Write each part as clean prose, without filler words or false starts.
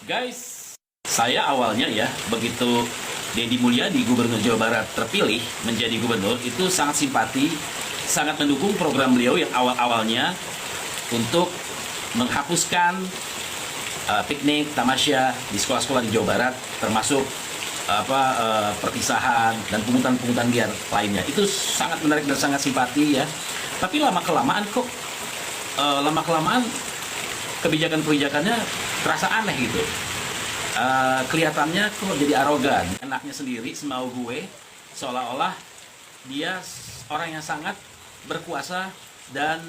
Guys, saya awalnya ya, begitu Deddy Mulyadi, Gubernur Jawa Barat terpilih menjadi gubernur, itu sangat simpati, sangat mendukung program beliau yang awal-awalnya untuk menghapuskan piknik, tamasya di sekolah-sekolah di Jawa Barat, termasuk perpisahan dan pungutan-pungutan liar lainnya. Itu sangat menarik dan sangat simpati ya. Tapi lama-kelamaan kebijakan-kebijakannya terasa aneh gitu. Kelihatannya kok jadi arogan, enaknya sendiri, semau gue, seolah-olah dia orang yang sangat berkuasa dan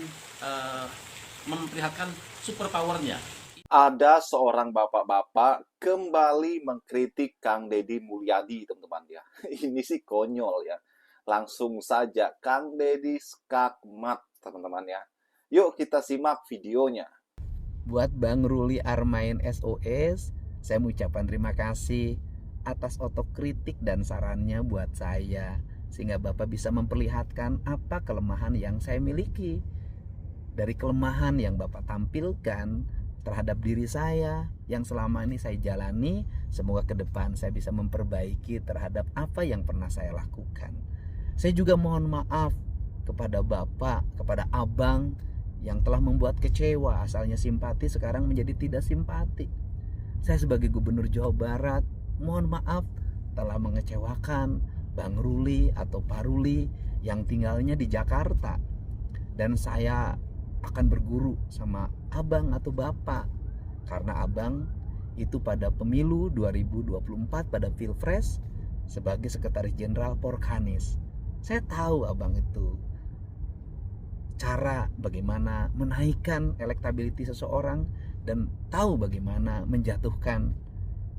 memperlihatkan super powernya. Ada seorang bapak-bapak kembali mengkritik Kang Deddy Mulyadi, teman-teman ya. Ini sih konyol ya. Langsung saja Kang Deddy skakmat, teman-teman ya. Yuk kita simak videonya. Buat Bang Ruli Armain SOS, saya mengucapkan terima kasih atas otokritik dan sarannya buat saya, sehingga Bapak bisa memperlihatkan apa kelemahan yang saya miliki. Dari kelemahan yang Bapak tampilkan terhadap diri saya yang selama ini saya jalani, semoga ke depan saya bisa memperbaiki terhadap apa yang pernah saya lakukan. Saya juga mohon maaf kepada Bapak, kepada Abang yang telah membuat kecewa, asalnya simpati sekarang menjadi tidak simpati. Saya sebagai Gubernur Jawa Barat mohon maaf telah mengecewakan Bang Ruli atau Pak Ruli yang tinggalnya di Jakarta. Dan saya akan berguru sama Abang atau Bapak, karena Abang itu pada pemilu 2024 pada Pilpres sebagai Sekretaris Jenderal Porkanis. Saya tahu Abang itu cara bagaimana menaikkan elektabilitas seseorang dan tahu bagaimana menjatuhkan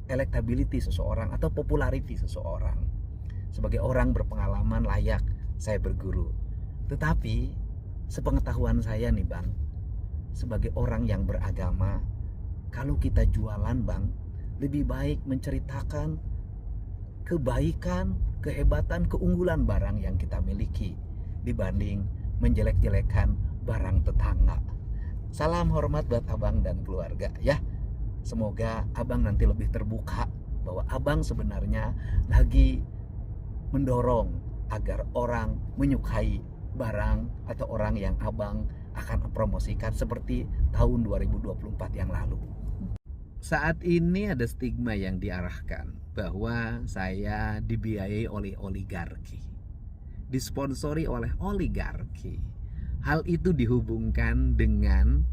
elektabilitas seseorang atau populariti seseorang. Sebagai orang berpengalaman layak saya berguru. Tetapi sepengetahuan saya nih Bang, sebagai orang yang beragama, kalau kita jualan Bang, lebih baik menceritakan kebaikan, kehebatan, keunggulan barang yang kita miliki dibanding menjelek-jelekan barang tetangga. Salam hormat buat Abang dan keluarga ya. Semoga Abang nanti lebih terbuka bahwa Abang sebenarnya lagi mendorong agar orang menyukai barang atau orang yang Abang akan promosikan seperti tahun 2024 yang lalu. Saat ini ada stigma yang diarahkan bahwa saya dibiayai oleh oligarki, disponsori oleh oligarki. Hal itu dihubungkan dengan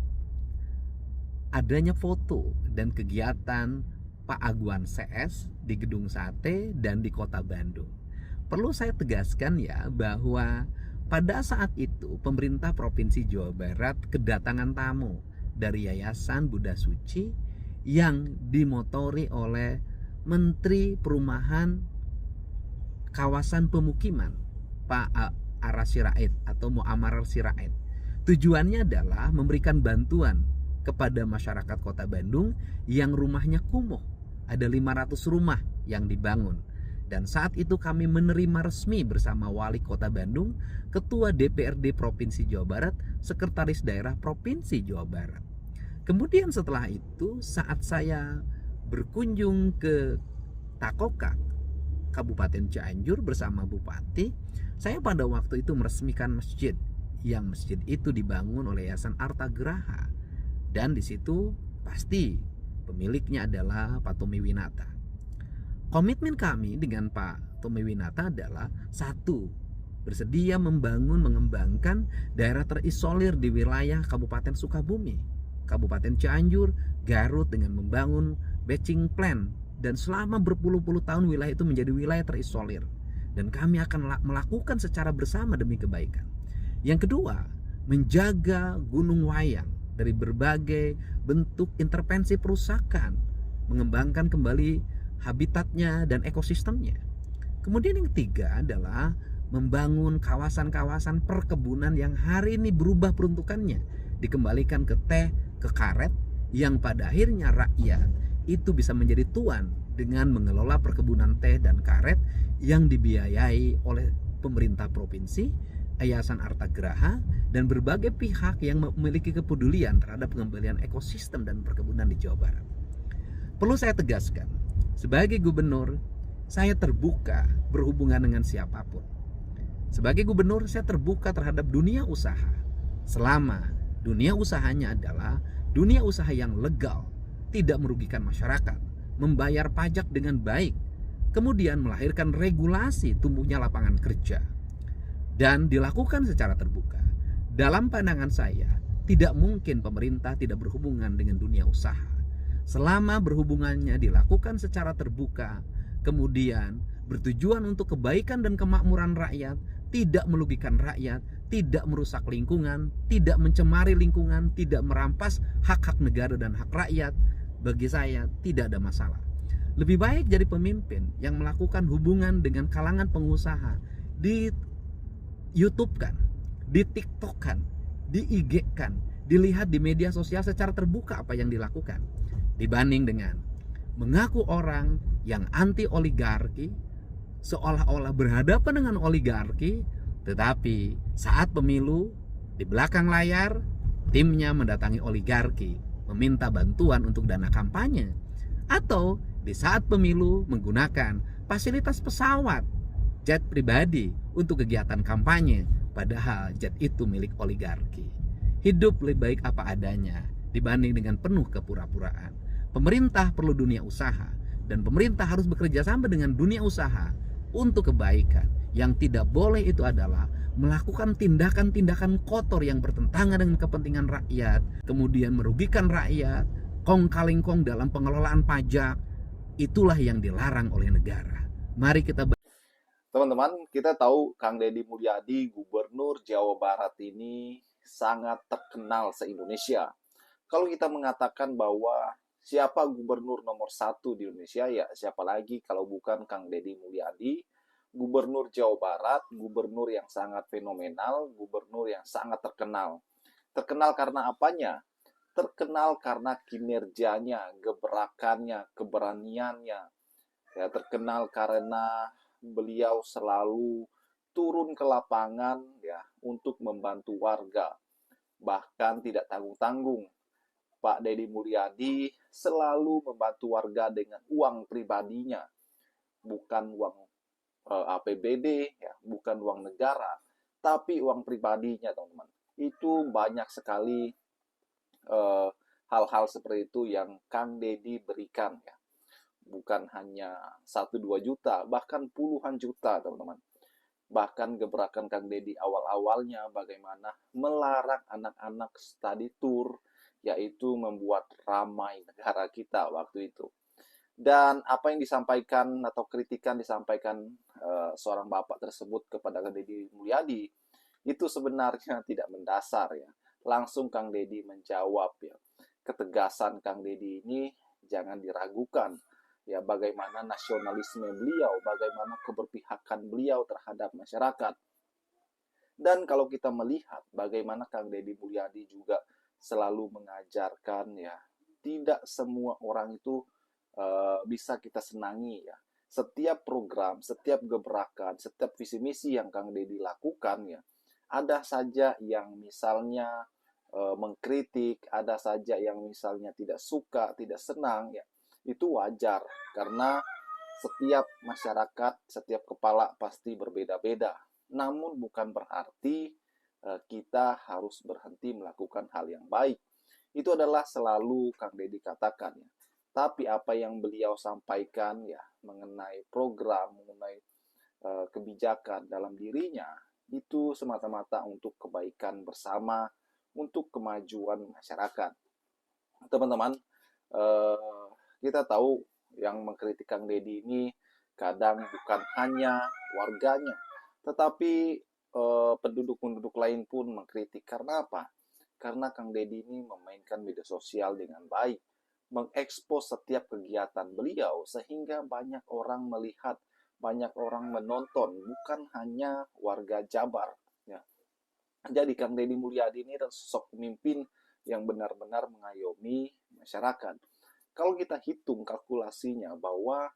adanya foto dan kegiatan Pak Agwan CS di Gedung Sate dan di Kota Bandung. Perlu saya tegaskan ya bahwa pada saat itu pemerintah Provinsi Jawa Barat kedatangan tamu dari Yayasan Buddha Suci yang dimotori oleh Menteri Perumahan Kawasan Pemukiman Pak Ara Sirait atau Muamar Sirait. Tujuannya adalah memberikan bantuan kepada masyarakat Kota Bandung yang rumahnya kumuh. Ada 500 rumah yang dibangun. Dan saat itu kami menerima resmi bersama Wali Kota Bandung, Ketua DPRD Provinsi Jawa Barat, Sekretaris Daerah Provinsi Jawa Barat. Kemudian setelah itu saat saya berkunjung ke Takokak, Kabupaten Cianjur bersama Bupati, saya pada waktu itu meresmikan masjid, yang masjid itu dibangun oleh Yayasan Arta Graha, dan di situ pasti pemiliknya adalah Pak Tommy Winata. Komitmen kami dengan Pak Tommy Winata adalah satu, bersedia membangun mengembangkan daerah terisolir di wilayah Kabupaten Sukabumi, Kabupaten Cianjur, Garut dengan membangun batching plan. Dan selama berpuluh-puluh tahun wilayah itu menjadi wilayah terisolir. Dan kami akan melakukan secara bersama demi kebaikan. Yang kedua, menjaga Gunung Wayang dari berbagai bentuk intervensi perusakan, mengembangkan kembali habitatnya dan ekosistemnya. Kemudian yang ketiga adalah membangun kawasan-kawasan perkebunan yang hari ini berubah peruntukannya, dikembalikan ke teh, ke karet, yang pada akhirnya rakyat itu bisa menjadi tuan dengan mengelola perkebunan teh dan karet yang dibiayai oleh pemerintah provinsi, Yayasan Arta Graha, dan berbagai pihak yang memiliki kepedulian terhadap pengembalian ekosistem dan perkebunan di Jawa Barat. Perlu saya tegaskan, sebagai gubernur, saya terbuka berhubungan dengan siapapun. Sebagai gubernur, saya terbuka terhadap dunia usaha. Selama dunia usahanya adalah dunia usaha yang legal, tidak merugikan masyarakat, membayar pajak dengan baik, kemudian melahirkan regulasi tumbuhnya lapangan kerja, dan dilakukan secara terbuka. Dalam pandangan saya, tidak mungkin pemerintah tidak berhubungan dengan dunia usaha. Selama berhubungannya dilakukan secara terbuka, kemudian bertujuan untuk kebaikan dan kemakmuran rakyat, tidak merugikan rakyat, tidak merusak lingkungan, tidak mencemari lingkungan, tidak merampas hak-hak negara dan hak rakyat, bagi saya tidak ada masalah. Lebih baik jadi pemimpin yang melakukan hubungan dengan kalangan pengusaha, di YouTube-kan, di TikTok-kan, di IG-kan, dilihat di media sosial secara terbuka apa yang dilakukan, dibanding dengan mengaku orang yang anti oligarki, seolah-olah berhadapan dengan oligarki, tetapi saat pemilu di belakang layar timnya mendatangi oligarki, meminta bantuan untuk dana kampanye, atau di saat pemilu menggunakan fasilitas pesawat, jet pribadi untuk kegiatan kampanye, padahal jet itu milik oligarki. Hidup lebih baik apa adanya dibanding dengan penuh kepura-puraan. Pemerintah perlu dunia usaha, dan pemerintah harus bekerja sama dengan dunia usaha untuk kebaikan. Yang tidak boleh itu adalah melakukan tindakan-tindakan kotor yang bertentangan dengan kepentingan rakyat, kemudian merugikan rakyat, kong kaling kong dalam pengelolaan pajak. Itulah yang dilarang oleh negara. Mari kita Teman-teman, kita tahu Kang Deddy Mulyadi, Gubernur Jawa Barat ini sangat terkenal se-Indonesia. Kalau kita mengatakan bahwa siapa gubernur nomor 1 di Indonesia, ya siapa lagi kalau bukan Kang Deddy Mulyadi, Gubernur Jawa Barat, gubernur yang sangat fenomenal, gubernur yang sangat terkenal. Terkenal karena apanya? Terkenal karena kinerjanya, gebrakannya, keberaniannya. Ya, terkenal karena beliau selalu turun ke lapangan ya untuk membantu warga. Bahkan tidak tanggung-tanggung. Pak Deddy Mulyadi selalu membantu warga dengan uang pribadinya, bukan uang APBD, ya, bukan uang negara, tapi uang pribadinya, teman-teman. Itu banyak sekali hal-hal seperti itu yang Kang Deddy berikan, ya. Bukan hanya 1-2 juta, bahkan puluhan juta, teman-teman. Bahkan gebrakan Kang Deddy awal-awalnya bagaimana melarang anak-anak study tour, yaitu membuat ramai negara kita waktu itu. Dan apa yang disampaikan atau kritikan disampaikan seorang bapak tersebut kepada Kang Deddy Mulyadi itu sebenarnya tidak mendasar, ya. Langsung Kang Deddy menjawab, ya. Ketegasan Kang Deddy ini jangan diragukan, ya, bagaimana nasionalisme beliau, bagaimana keberpihakan beliau terhadap masyarakat. Dan kalau kita melihat bagaimana Kang Deddy Mulyadi juga selalu mengajarkan, ya, tidak semua orang itu bisa kita senangi, ya. Setiap program, setiap gebrakan, setiap visi misi yang Kang Deddy lakukan, ya, ada saja yang misalnya mengkritik, ada saja yang misalnya tidak suka, tidak senang, ya. Itu wajar karena setiap masyarakat, setiap kepala pasti berbeda-beda. Namun bukan berarti kita harus berhenti melakukan hal yang baik. Itu adalah selalu Kang Deddy katakan, ya. Tapi apa yang beliau sampaikan, ya, mengenai program, mengenai kebijakan dalam dirinya, itu semata-mata untuk kebaikan bersama, untuk kemajuan masyarakat. Teman-teman, kita tahu yang mengkritik Kang Deddy ini kadang bukan hanya warganya, tetapi penduduk-penduduk lain pun mengkritik. Karena apa? Karena Kang Deddy ini memainkan media sosial dengan baik, mengekspos setiap kegiatan beliau, sehingga banyak orang melihat, banyak orang menonton, bukan hanya warga Jabar, ya. Jadi Kang Deddy Mulyadi ini adalah sosok pemimpin yang benar-benar mengayomi masyarakat. Kalau kita hitung kalkulasinya bahwa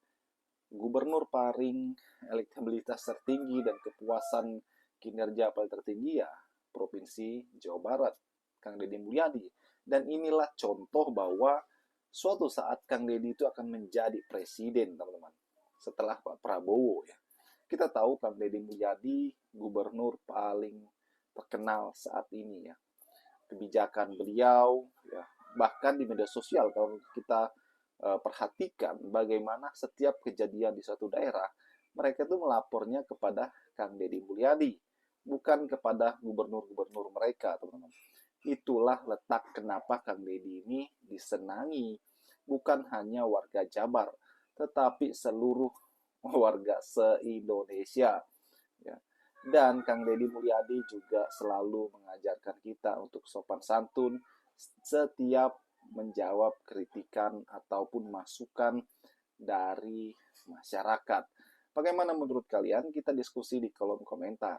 gubernur paling elektabilitas tertinggi dan kepuasan kinerja paling tertinggi, ya, Provinsi Jawa Barat, Kang Deddy Mulyadi. Dan inilah contoh bahwa suatu saat Kang Deddy itu akan menjadi presiden, teman-teman. Setelah Pak Prabowo ya. Kita tahu Kang Deddy Mulyadi gubernur paling terkenal saat ini ya. Kebijakan beliau ya, bahkan di media sosial kalau kita perhatikan bagaimana setiap kejadian di suatu daerah, mereka itu melapornya kepada Kang Deddy Mulyadi, bukan kepada gubernur-gubernur mereka, teman-teman. Itulah letak kenapa Kang Deddy ini disenangi, bukan hanya warga Jabar, tetapi seluruh warga se-Indonesia. Ya. Dan Kang Deddy Mulyadi juga selalu mengajarkan kita untuk sopan santun setiap menjawab kritikan ataupun masukan dari masyarakat. Bagaimana menurut kalian? Kita diskusi di kolom komentar.